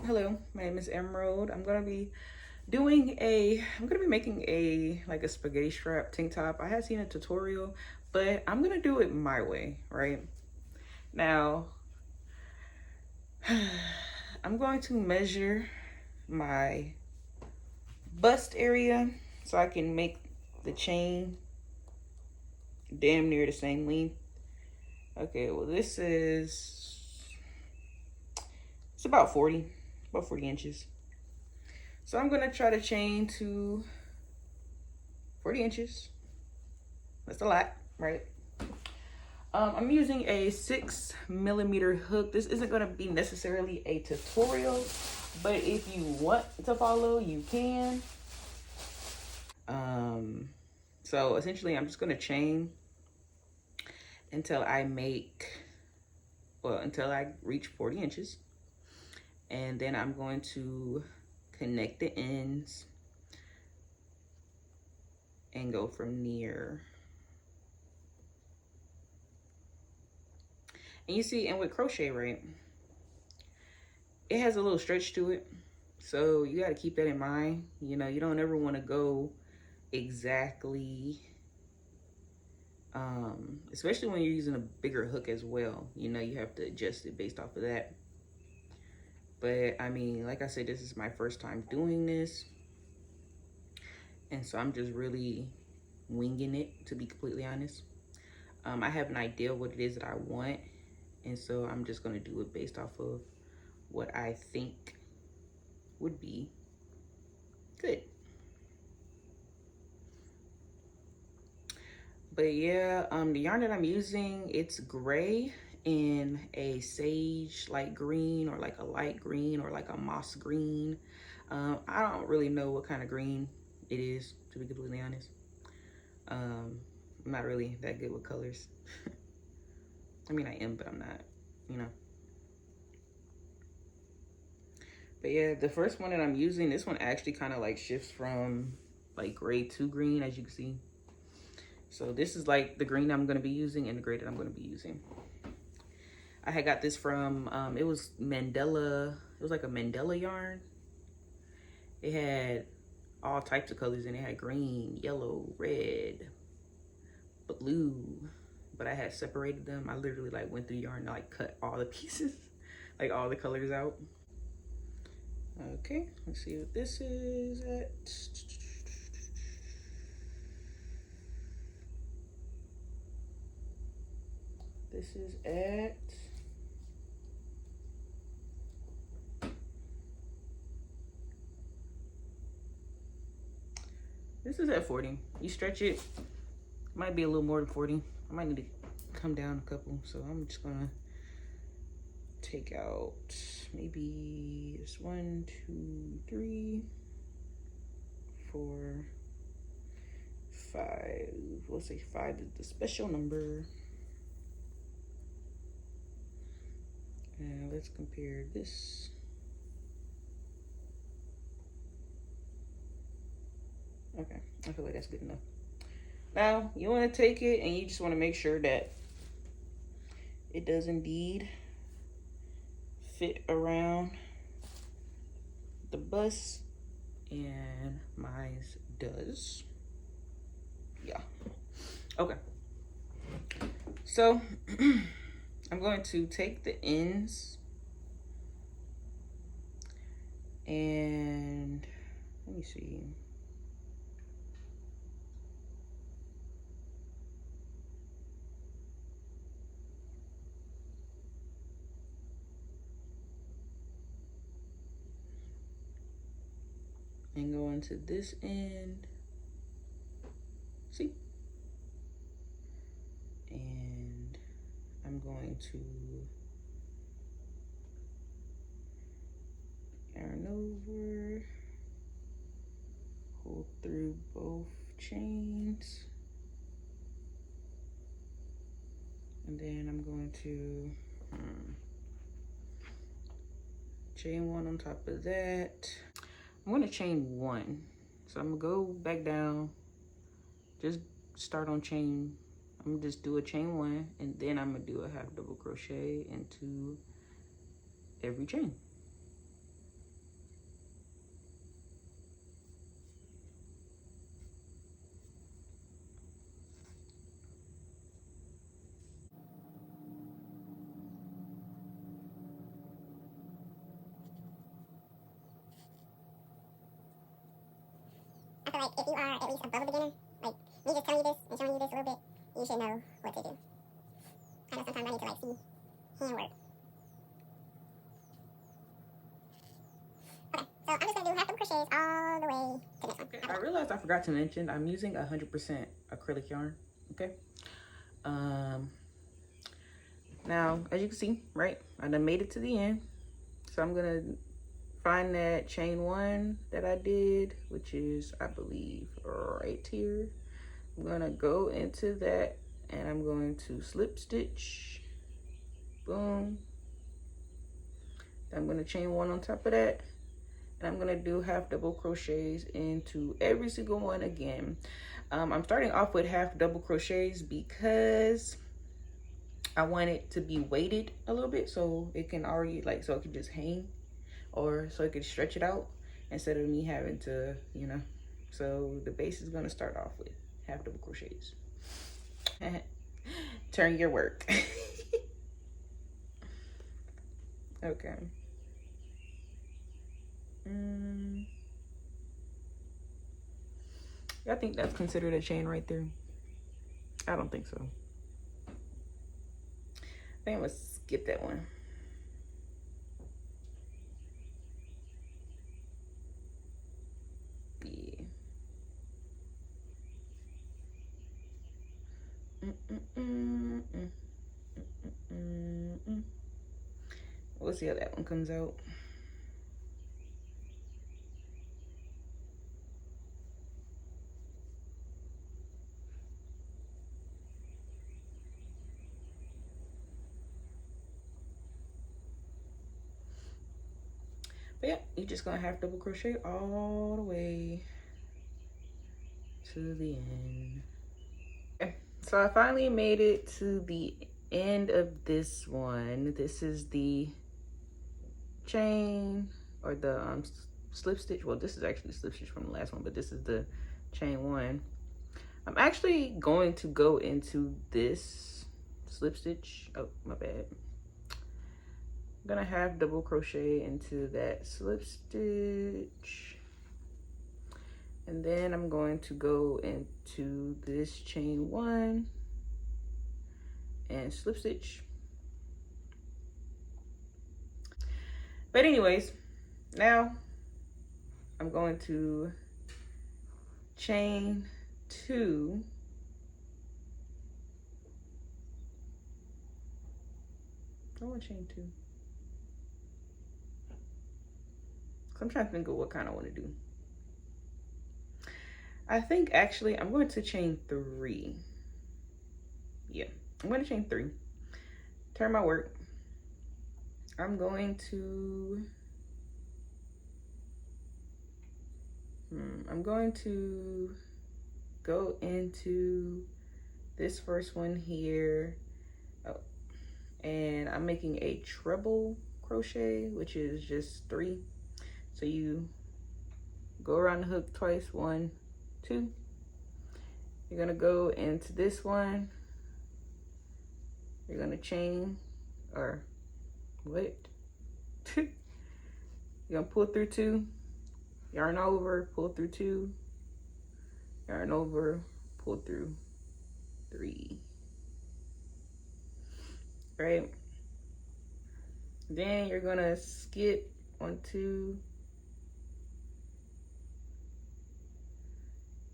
Hello, my name is Emerald. I'm gonna be making a spaghetti strap tank top. I have seen a tutorial, but I'm gonna do it my way, right? Now, I'm going to measure my bust area so I can make the chain damn near the same length. Okay, well it's about 40 inches. So I'm gonna try to chain to 40 inches. That's a lot, right? I'm using a 6mm hook. This isn't gonna be necessarily a tutorial, but if you want to follow, you can. So essentially I'm just gonna chain until until I reach 40 inches. And then I'm going to connect the ends and go from there. And you see, and with crochet, right, it has a little stretch to it. So you got to keep that in mind. You know, you don't ever want to go exactly, especially when you're using a bigger hook as well. You know, you have to adjust it based off of that. But I mean, like I said, this is my first time doing this. And so I'm just really winging it, to be completely honest. I have an idea what it is that I want. And so I'm just going to do it based off of what I think would be good. But yeah, the yarn that I'm using, it's gray in a sage light green, or like a light green, or like a moss green. I don't really know what kind of green it is, to be completely honest. I'm not really that good with colors. I mean, I am, but I'm not, you know. But yeah, the first one that I'm using, this one actually kind of like shifts from like gray to green, as you can see. So this is like the green I'm going to be using and the gray that I'm going to be using. I had got this from, it was Mandela, it was like a Mandela yarn. It had all types of colors in it. It had green, yellow, red, blue, but I had separated them. I literally like went through yarn and like cut all the pieces, like all the colors out. Okay, let's see what this is at. This is at This is at 40. You stretch it, might be a little more than 40. I might need to come down a couple. So I'm just gonna take out maybe this 1, 2, 3, 4, 5. We'll say 5 is the special number. And let's compare this. Okay, I feel like that's good enough. Now, you want to take it and you just want to make sure that it does indeed fit around the bust, and mine does. Yeah. Okay. So, I'm going to take the ends and let me see. And go into this end. See? And I'm going to yarn over, hold through both chains, and then I'm going to chain one on top of that. I'm going to chain one. So I'm going to go back down, just start on chain. I'm going to just do a chain one, and then I'm going to do a half double crochet into every chain. like if you are at least above a beginner, like me just telling you this and showing you this a little bit, you should know what to do. I know sometimes I need to like see handwork. Okay, so I'm just gonna do half double crochets all the way to this one. Okay, I realized I forgot to mention I'm using 100% acrylic yarn. Okay. Now as you can see, right, I done made it to the end. So I'm gonna find that chain one that I did, which is, I believe, right here. I'm gonna go into that and I'm going to slip stitch, boom. I'm gonna chain one on top of that, and I'm gonna do half double crochets into every single one again. I'm starting off with half double crochets because I want it to be weighted a little bit, so it can already, like, so it can just hang, or so it can stretch it out instead of me having to, you know. So the base is gonna start off with half double crochets. Turn your work. Okay. I think that's considered a chain right there. I don't think so. I think I'm gonna skip that one. Yeah. We'll see how that one comes out. But yeah, you're just gonna have double crochet all the way to the end. Okay, so I finally made it to the end of this one. This is the chain, or the slip stitch. Well, this is actually slip stitch from the last one, but this is the chain one. I'm actually going to go into this slip stitch. Oh, my bad. I'm gonna have double crochet into that slip stitch, and then I'm going to go into this chain one and slip stitch. But anyways, now I'm going to chain two. I want to chain two. I'm trying to think of what kind I want to do. I think actually I'm going to chain three. Yeah, I'm going to chain three. Turn my work. I'm going to go into this first one here. Oh, and I'm making a treble crochet, which is just 3. So you go around the hook twice, 1, 2. You're gonna go into this one. You're gonna chain, or what? You're gonna pull through 2, yarn over, pull through 2, yarn over, pull through 3. Right? Then you're gonna skip 1, 2.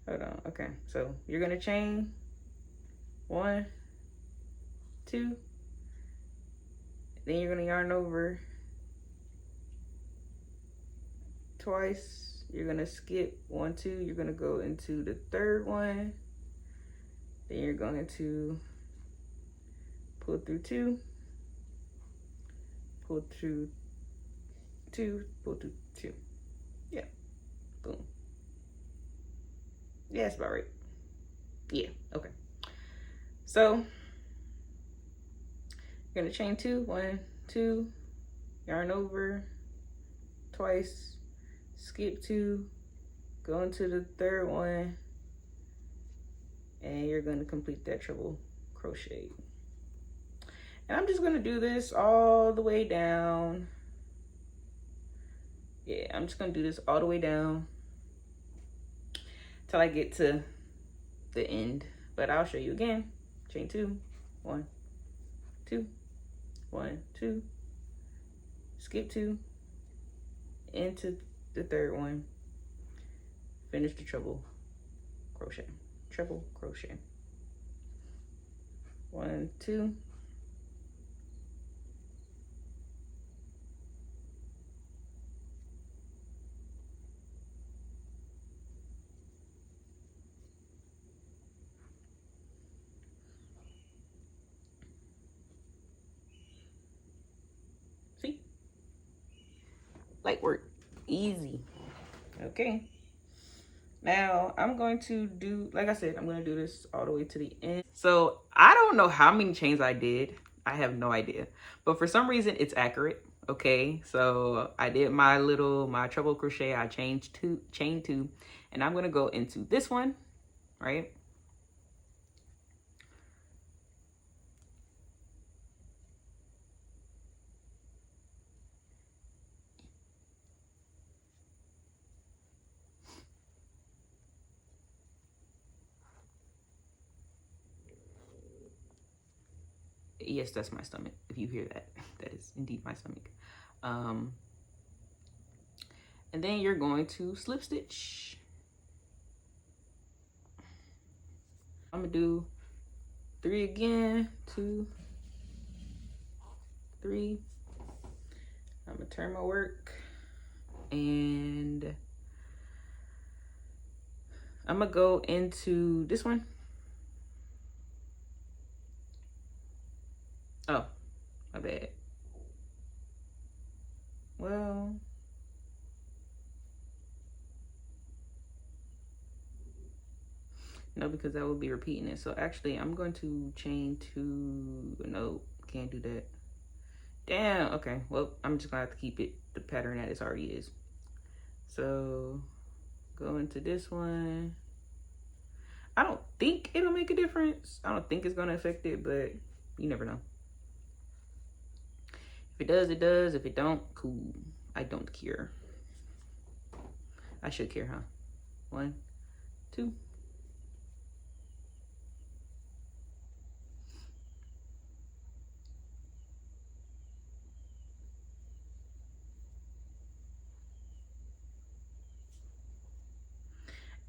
Hold on. Okay, so you're gonna chain 1, 2. Then you're gonna yarn over twice. You're gonna skip 1, 2. You're gonna go into the third one. Then you're going to pull through 2, pull through 2, pull through 2. Yeah, boom. Yeah, that's about right. Yeah, okay. So you're gonna chain 2, 1, 2, yarn over twice, skip 2, go into the third one, and you're gonna complete that treble crochet. And I'm just gonna do this all the way down. Yeah, I'm just gonna do this all the way down till I get to the end, but I'll show you again. Chain 2, 1, 2, 1, 2, skip 2 into the third one, finish the treble crochet, treble crochet, 1, 2, see, light work, easy. Okay, now I'm going to do, like I said, I'm going to do this all the way to the end. So I don't know how many chains I did. I have no idea, but for some reason it's accurate. Okay, so I did my treble crochet. I chain 2, and I'm going to go into this one, right? Yes, that's my stomach. If you hear that, that is indeed my stomach. And then you're going to slip stitch. I'm gonna do 3 again, 2, 3. I'm gonna turn my work, and I'm gonna go into this one. Oh, my bad. Well, no, because that would be repeating it. So actually, I'm going to chain 2. No, can't do that. Damn. Okay. Well, I'm just gonna have to keep it the pattern that it already is. So go into this one. I don't think it'll make a difference. I don't think it's gonna affect it, but you never know. If it does, it does. If it don't, cool. I don't care. I should care, huh? 1, 2.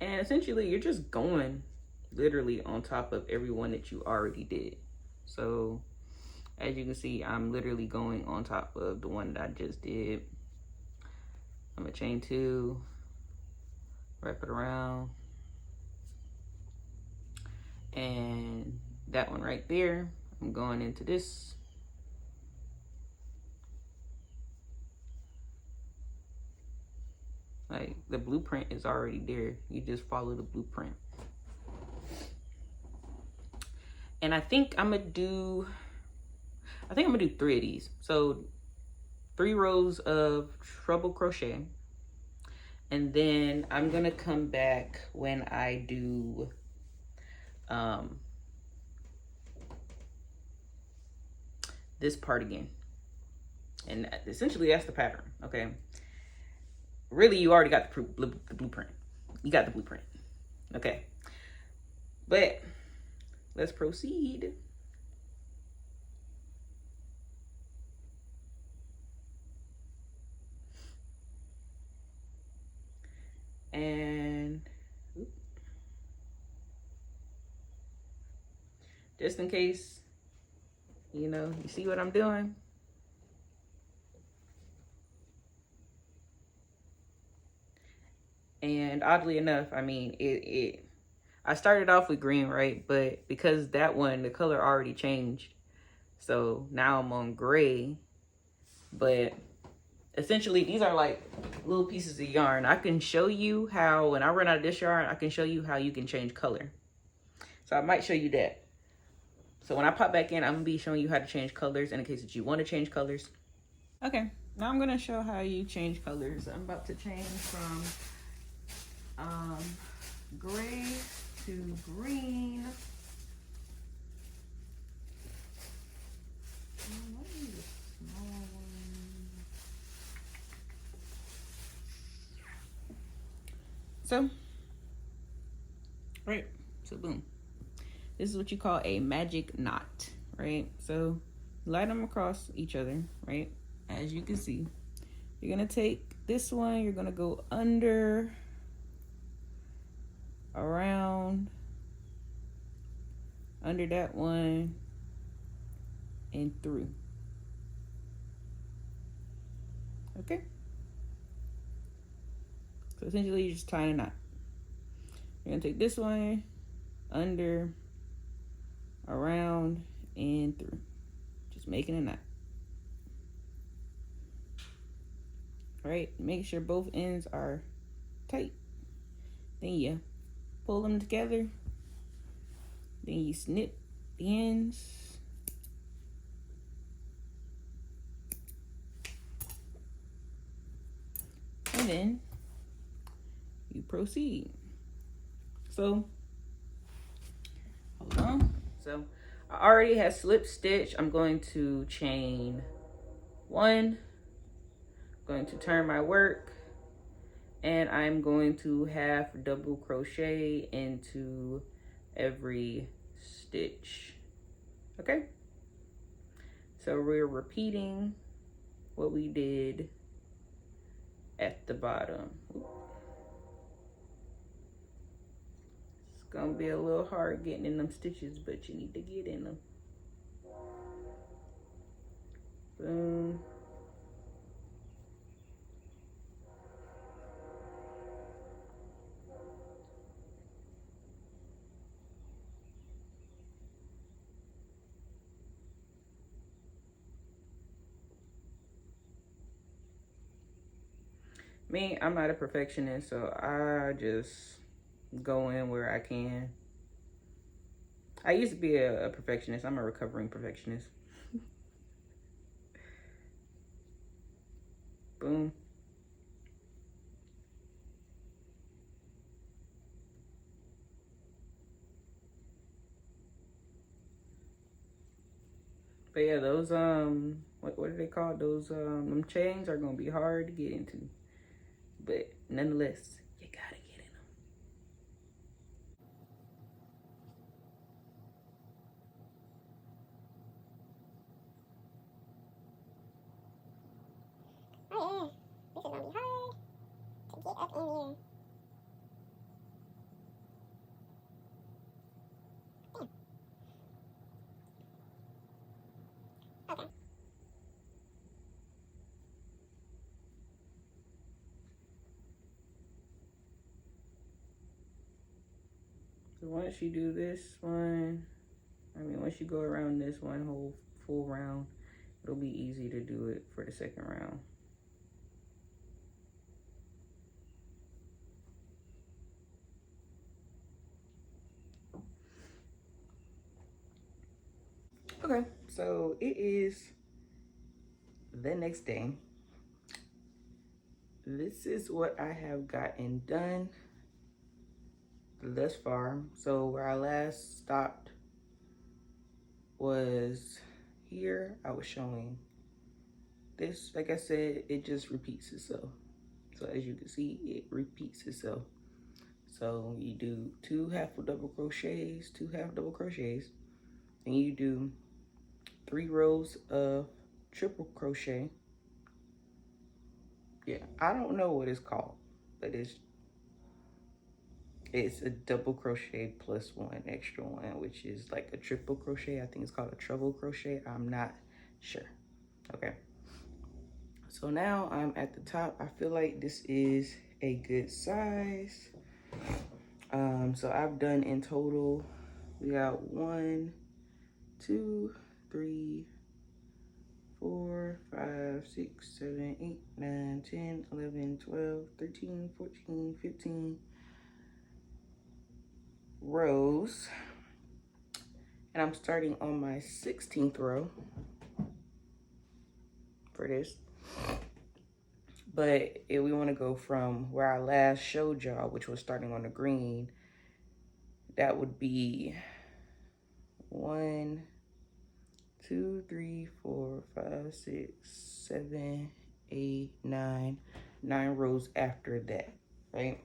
And essentially, you're just going literally on top of every one that you already did. So as you can see, I'm literally going on top of the one that I just did. I'm gonna chain 2, wrap it around, and that one right there, I'm going into this. Like, the blueprint is already there. You just follow the blueprint. And I think I'm gonna do 3 of these. So 3 rows of treble crochet. And then I'm gonna come back when I do this part again. And essentially that's the pattern, okay? Really, you already got the blueprint. You got the blueprint, okay? But let's proceed. And just in case, you know, you see what I'm doing. And oddly enough, I mean, I started off with green, right? But because that one, the color already changed. So now I'm on gray. But essentially, these are like little pieces of yarn. I can show you how, when I run out of this yarn, I can show you how you can change color. So I might show you that. So when I pop back in, I'm gonna be showing you how to change colors in case that you want to change colors. Okay, now I'm gonna show how you change colors. I'm about to change from gray to green. So right? So boom. This is what you call a magic knot, right? So line them across each other, right? As you can see, you're gonna take this one, you're gonna go under, around, under that one, and through. Okay? So essentially you're just tying a knot. You're gonna take this one, under, around, and through. Just making a knot. Right? Make sure both ends are tight. Then you pull them together. Then you snip the ends. And then you proceed. So, hold on. So, I already have slip stitch. I'm going to chain 1. Going to turn my work. And I'm going to half double crochet into every stitch. Okay? So we're repeating what we did at the bottom. It's gonna be a little hard getting in them stitches, but you need to get in them. Boom. Me, I'm not a perfectionist, so I just go in where I can. I used to be a perfectionist. I'm a recovering perfectionist. Boom. But yeah, those what are they called? Those them chains are gonna be hard to get into. But nonetheless, you gotta get in them. Oh yeah, this is gonna be hard to get up in here. Damn. Okay. So once you do this one, once you go around this one whole full round, it'll be easy to do it for the second round. Okay, so it is the next day. This is what I have gotten done thus far. So where I last stopped was here. I was showing this. Like I said, it just repeats itself. So as you can see, it repeats itself. So you do 2 half double crochets, 2 half double crochets, and you do 3 rows of triple crochet. Yeah, I don't know what it's called, but it's a double crochet plus 1 extra one, which is like a triple crochet. I think it's called a treble crochet. I'm not sure. Okay. So now I'm at the top. I feel like this is a good size. So I've done in total, we got 1, 2, 3, 4, 5, 6, 7, 8, 9, 10, 11, 12, 13, 14, 15 rows. And I'm starting on my 16th row for this. But if we want to go from where I last showed y'all, which was starting on the green, that would be 1, 2, 3, 4, 5, 6, 7, 8, 9 rows after that, right?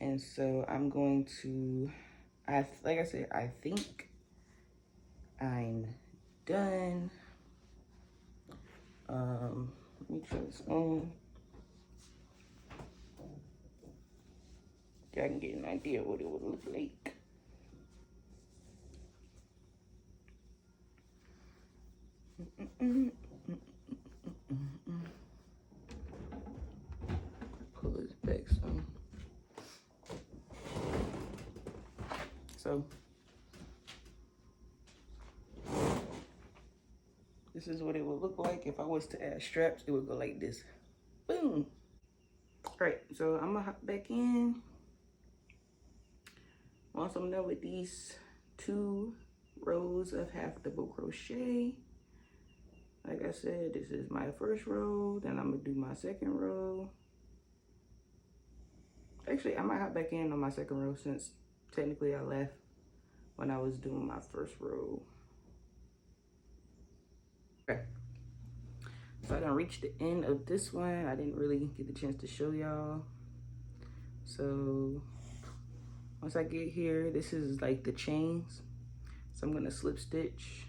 And so I'm going to, like I said, I think I'm done. Let me try this on. I can get an idea what it would look like. Pull this back some. So this is what it would look like if I was to add straps. It would go like this. Boom. All right, so I'm gonna hop back in. Once I'm done with these 2 rows of half double crochet, like I said, this is my first row, then I'm gonna do my second row. Actually, I might hop back in on my second row since technically I left when I was doing my first row. Okay, so I done reached the end of this one. I didn't really get the chance to show y'all. So once I get here, this is like the chains. So I'm gonna slip stitch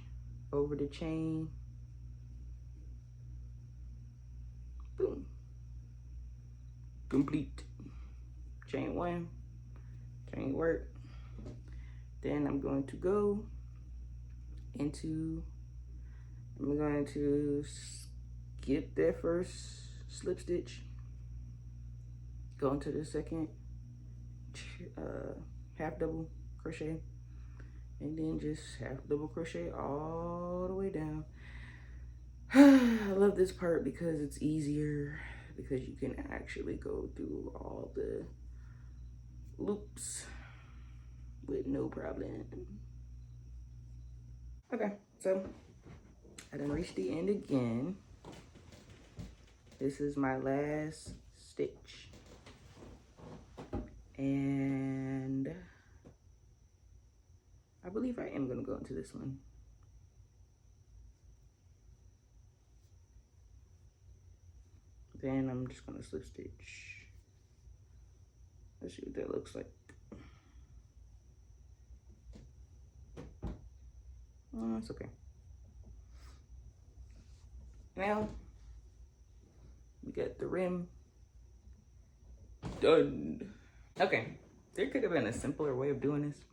over the chain. Boom. Complete. Chain 1, chain work. Then I'm going to go into, I'm going to skip that first slip stitch, go into the second half double crochet, and then just half double crochet all the way down. I love this part because it's easier, because you can actually go through all the loops with no problem. Okay, so I done reached the end again. This is my last stitch. And I believe I am gonna go into this one. Then I'm just gonna slip stitch. Let's see what that looks like. Oh, it's okay. Now we got the rim done. Okay, there could have been a simpler way of doing this,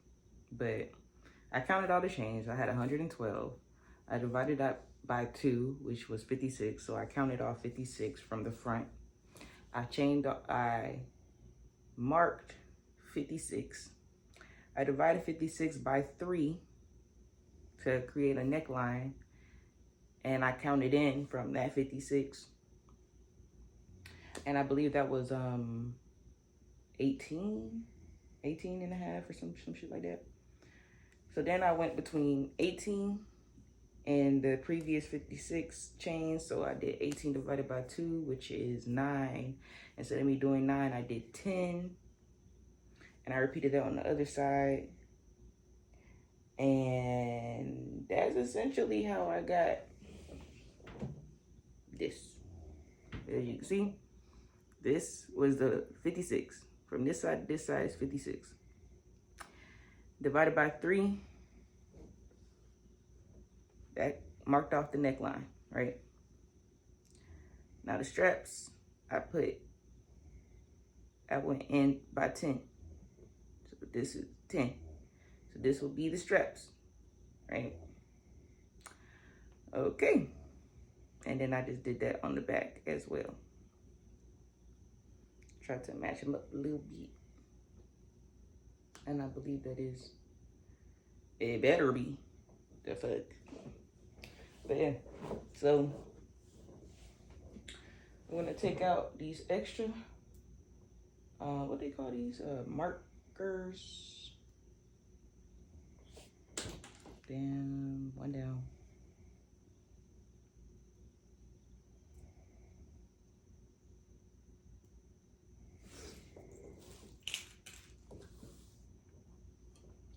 but I counted all the chains. I had 112. I divided that by 2, which was 56. So I counted off 56 from the front. I marked 56. I divided 56 by 3 to create a neckline, and I counted in from that 56. And I believe that was 18 and a half or some shit like that. So then I went between 18 and the previous 56 chains. So I did 18 divided by 2, which is 9. Instead of me doing 9, I did 10. And I repeated that on the other side. And that's essentially how I got this. As you can see, this was the 56. From this side to this side is 56. Divided by 3, that marked off the neckline, right? Now the straps, I went in by 10. So this is 10. So this will be the straps, right? Okay. And then I just did that on the back as well. Try to match them up a little bit. And I believe that is, it better be the fuck. But yeah, so I'm gonna take out these extra, what they call these, markers. Damn, one down.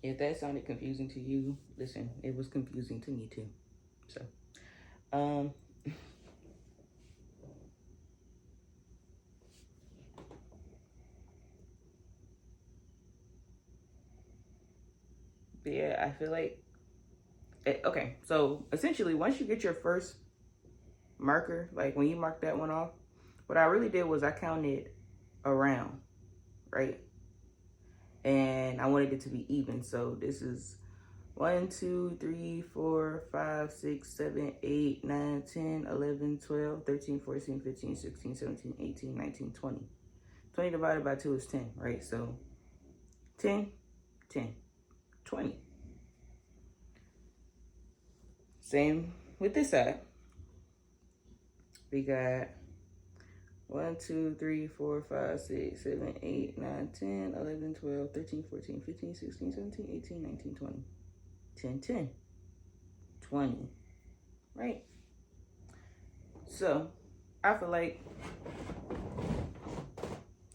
If that sounded confusing to you, listen, it was confusing to me too. So, But yeah, I feel like, okay, so essentially once you get your first marker, like when you mark that one off, what I really did was I counted around, right? And I wanted it to be even. So this is 1, 2, 3, 4, 5, 6, 7, 8, 9, 10, 11, 12, 13, 14, 15, 16, 17, 18, 19, 20. 20 divided by 2 is 10, right? So 10, 10, 20. Same with this side. We got 1, 2, 3, 4, 5, 6, 7, 8, 9, 10, 11, 12, 13, 14, 15, 16, 17, 18, 19, 20. 10, 10, 20, right? So I feel like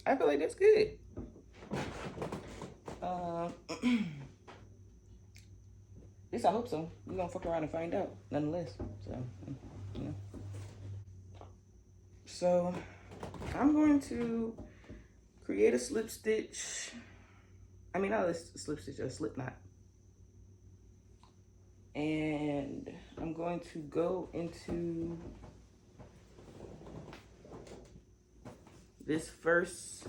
that's good. At least I hope so. We're gonna fuck around and find out, nonetheless. So, you know. So I'm going to create a slip stitch. I mean, not a slip stitch, a slip knot. And I'm going to go into this first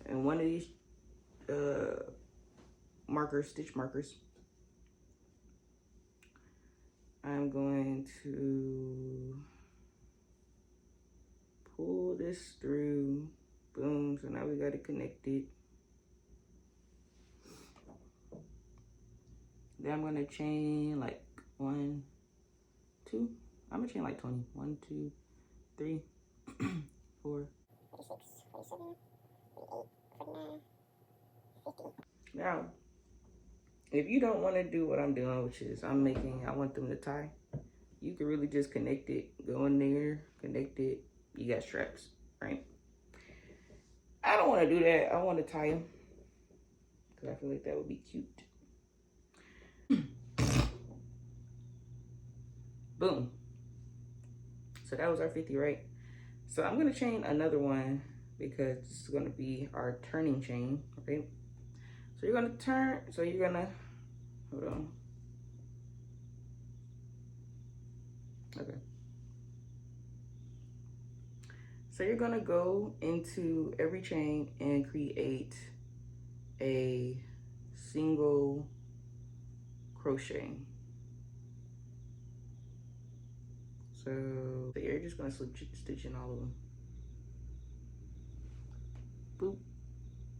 and one of these markers, stitch markers. I'm going to pull this through. Boom. So now we got it connected. Then I'm gonna chain like 1, 2. I'm gonna chain like 20. 1, 2, 3, 4. 46, 47, 48, 49, 50. Now, if you don't want to do what I'm doing, which is I want them to tie, you can really just connect it, go in there, connect it. You got straps, right? I don't want to do that. I want to tie them because I feel like that would be cute. Boom. So that was our 50, right? So I'm going to chain another one because this is going to be our turning chain, right? So you're going to turn, so you're going to, hold on. Okay. So you're going to go into every chain and create a single crochet. So you're just going to slip stitch in all of them. Boop,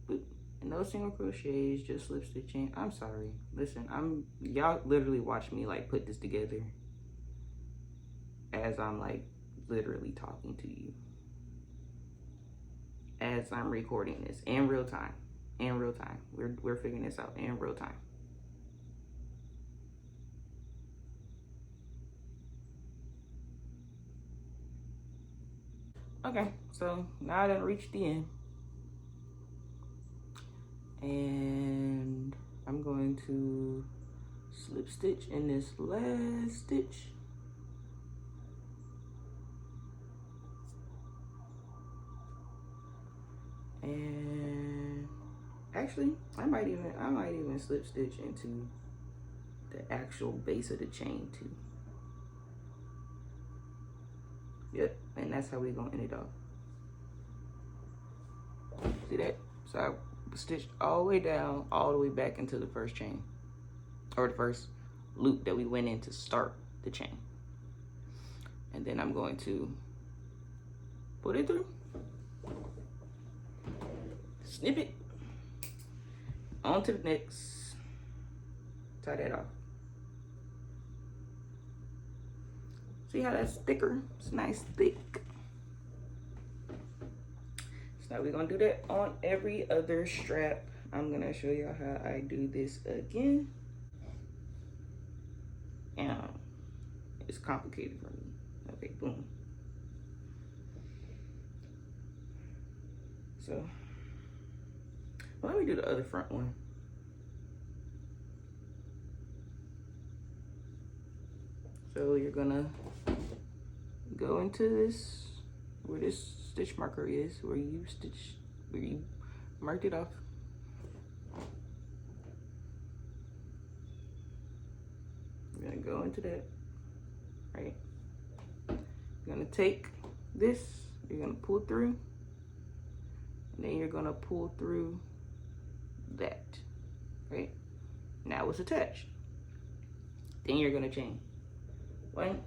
boop. And those single crochets, just slip stitching. I'm sorry. Listen, y'all literally watch me like put this together as I'm like literally talking to you. As I'm recording this in real time. In real time. We're figuring this out in real time. Okay, so now I done reached the end. And I'm going to slip stitch in this last stitch. And actually, I might even slip stitch into the actual base of the chain too. Yep, and that's how we're gonna end it off. See that? So I stitched all the way down, all the way back into the first chain, or the first loop that we went in to start the chain. And then I'm going to put it through, snip it, onto the next, tie that off. See how that's thicker? It's nice thick. So now we're gonna do that on every other strap. I'm gonna show y'all how I do this again. And it's complicated for me. Okay, boom. So, well, let me do the other front one. So you're gonna go into this, where this stitch marker is, where you marked it off. We're gonna go into that, right? You're gonna take this, you're gonna pull through, and then you're gonna pull through that, right? Now it's attached. Then you're gonna chain 1,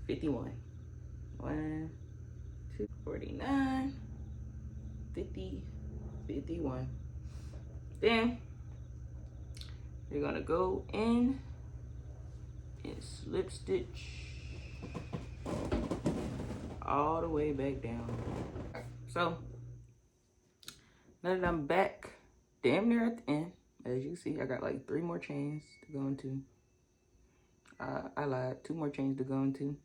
51, 1, 2, 49, 50, 51. Then you're gonna go in and slip stitch all the way back down. So now that I'm back damn near at the end, as you see, I got like 3 more chains to go into. I lied, 2 more chains to go into.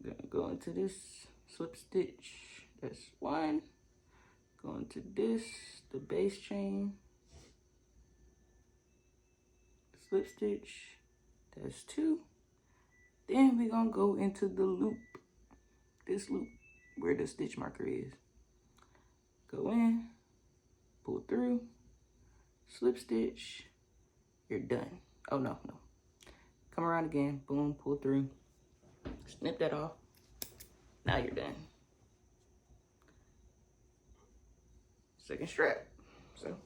Gonna go into this slip stitch, that's 1. Go into this, the base chain, slip stitch, that's 2. Then we're gonna go into the loop, this loop where the stitch marker is. Go in, pull through, slip stitch, you're done. Oh no. Come around again, boom, pull through, snip that off. Now you're done. Second strap. So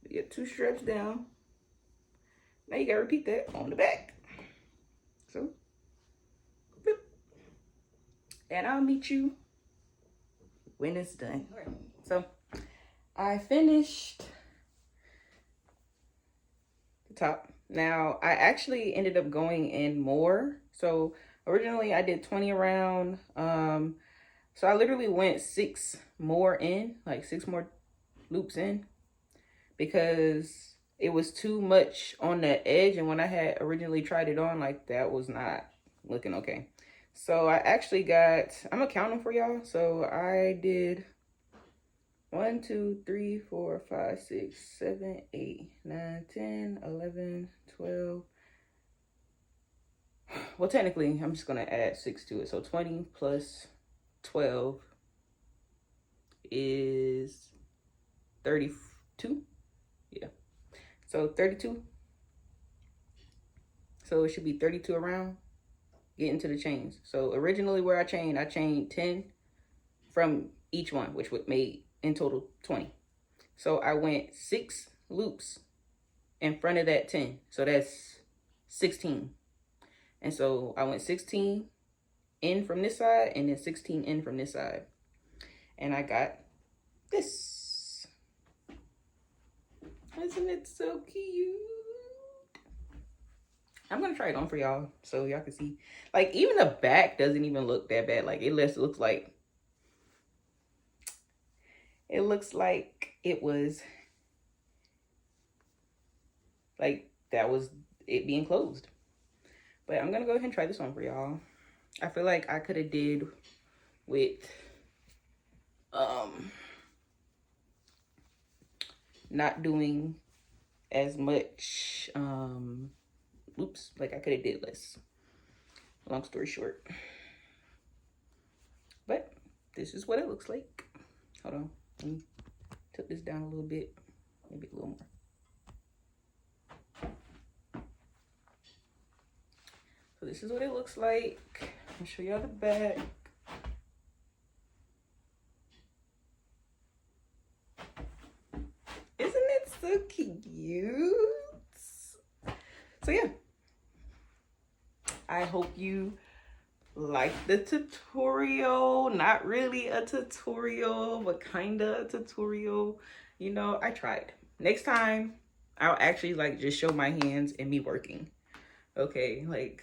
you get 2 straps down. Now you gotta repeat that on the back. So, boop. And I'll meet you when it's done. All right. So I finished the top. Now I actually ended up going in more. So originally I did 20 around. So I literally went 6 more in, like 6 more loops in, because it was too much on the edge. And when I had originally tried it on, like that was not looking okay. So I actually got, I'm gonna count them for y'all. So I did 1, 2, 3, 4, 5, 6, 7, 8, 9, 10, 11, 12. Well, technically, I'm just gonna add 6 to it. So 20 plus 12 is 32. Yeah. So 32. So it should be 32 around. Get into the chains. So originally where I chained 10 from each one, which would make in total 20. So I went 6 loops in front of that 10. So that's 16. And so I went 16 in from this side and then 16 in from this side. And I got this. Isn't it so cute? I'm gonna try it on for y'all so y'all can see. Like even the back doesn't even look that bad. Like it looks like it was like that was it being closed. But I'm gonna go ahead and try this on for y'all. I feel like I could have did with not doing as much loops. Like I could have did less, long story short. But this is what it looks like. Hold on, let me tilt this down a little bit, maybe a little more. So this is what it looks like. I'll show y'all the back. Isn't it so cute? So yeah, I hope you liked the tutorial. Not really a tutorial, but kinda a tutorial. You know, I tried. Next time, I'll actually like just show my hands and me working. Okay, like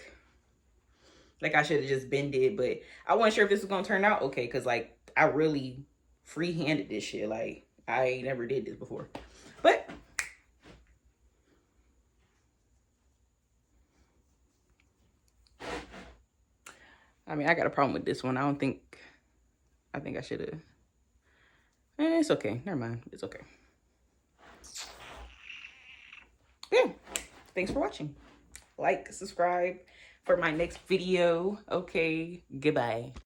I should have just been did, but I wasn't sure if this was gonna turn out okay, because like I really free-handed this shit. Like I never did this before. But I mean, I got a problem with this one. I think I should have. It's okay. Never mind. It's okay. Yeah. Thanks for watching. Like, subscribe for my next video. Okay. Goodbye.